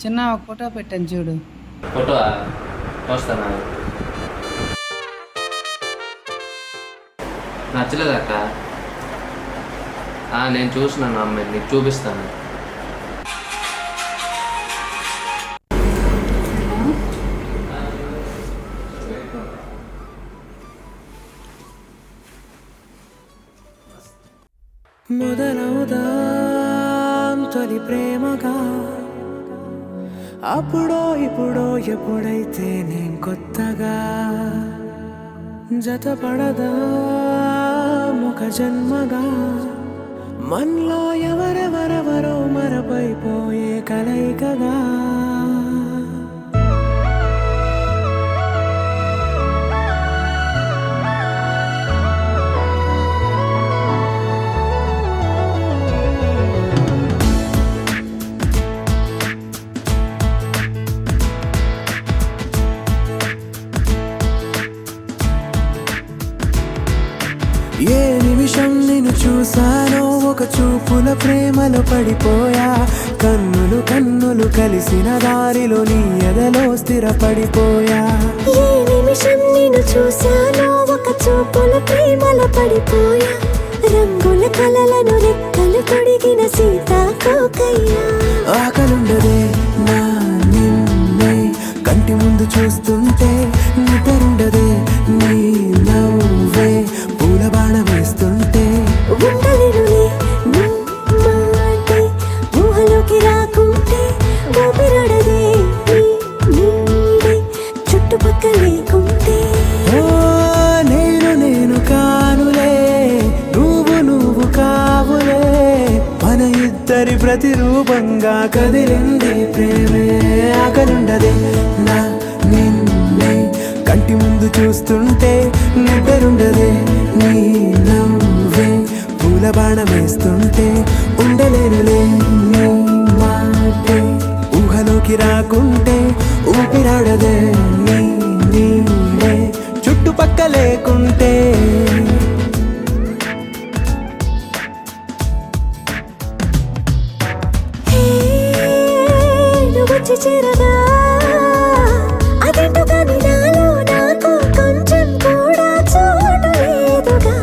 చిన్న ఒక ఫోటో పెట్టాను చూడు. ఫోటో వస్తానా? నచ్చలేదు అక్క. నేను చూసినాను అమ్మాయిని, నీకు చూపిస్తాను. మొదలవుదాం తొలి ప్రేమగా, అప్పుడో ఇప్పుడో ఎప్పుడైతే నేను కొత్తగా జతపడదా ఒక జన్మగా, మనలో ఎవరెవరెవరో మరపైపోయే కలయికగా. ఏ నిమిషం నిన్ను చూసానో ఒక చూపుల ప్రేమలో పడిపోయా, కన్నులు కన్నులు కలిసిన దారిలో నీ ఎదలో స్థిరపడిపోయా. ఏ నిమిషం నిన్ను చూసానో ఒక చూపుల ప్రేమలో పడిపోయా, రంగుల కలలను రెక్కలు తొడిగిన సీతాకోకయ్యా. ఆకలుండదే నా నిన్నే కంటి ముందు చూస్తుంటే, నిద్రుండదే నీ నవ్వే పూల బాణం వేస్తుంటే, ఉండలేనులే నీ మాటే ఊహలోకి రాకుంటే, ఊపిరాడదే నీ నీడే చుట్టుపక్కల లేకుంటే. ఓ నేను నేను కానులే, నువ్వు నువ్వు కావులే, మన ఇద్దరి ప్రతిరూపంగా కదిలింది ప్రేమే. ఆకలుండదే నా నిన్నే కంటి ముందు చూస్తుంటే, నిద్రుండదే నీ నవ్వే పూల బాణం వేస్తుంటే, ఉండలేనులే నీ మాటే ఊహలోకి రాకుంటే, ఊపిరాడదే నీ నీడే చుట్టుపక్క లేకుంటే. హే నువ్వు వచ్చి చేరగా, అదేంటో కానీ నాలో నాకు కొంచెం కూడా చోటు లేదుగా.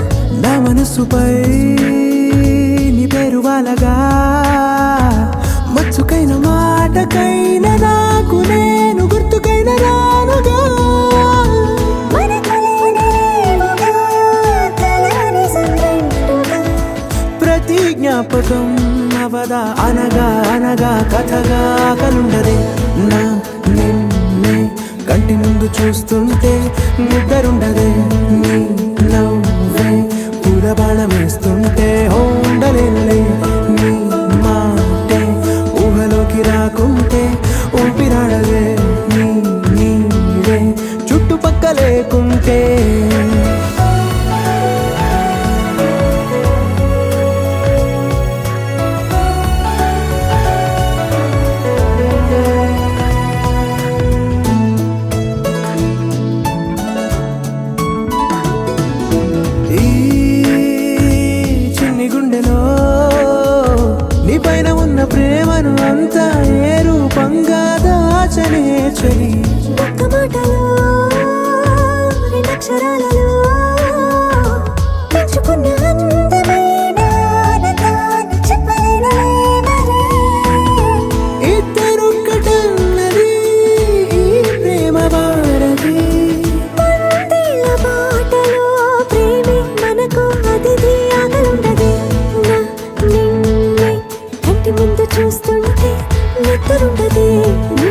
నా మనసుపై నీ పేరు వాలగా, మచ్చుకైన మాటకైన నాకు నేను గుర్తుకైన రానుగా. మన కలయికలేవుగా, కలని సంగంటుగా. ప్రతి జ్ఞాపకం అవదా అనగా అనగా కథగా. కలుండదే నా నిన్నే కంటి ముందు చూస్తుంటే, నిద్రుండదే నీ నవ్వే పూల బాణం వేస్తుంటే, ఉండలేనులే నీ మాటే ఊహలోకి రాకుంటే, ఊపిరాడదే నీ నీడే చుట్టుపక్క లేకుంటే. ఈ చిన్ని గుండెలో నీ పైన ఉన్న ప్రేమను అంతా ఏ రూపంగా దాచనే చలి. ఒక్క మాటలో రెండక్షరాలలో పెంచుకున్న అందమైన ఆనందాన్ని చెప్పలేనులే మరి. ఇద్దరొక్కటన్నది ఈ ప్రేమ భారతి. పందిళ్ళ బాటలో ప్రేమే మనకు అతిథి. ఆకలుండదే నా నిన్నే కంటి ముందు చూస్తుంటే, నిద్రుండదే నీ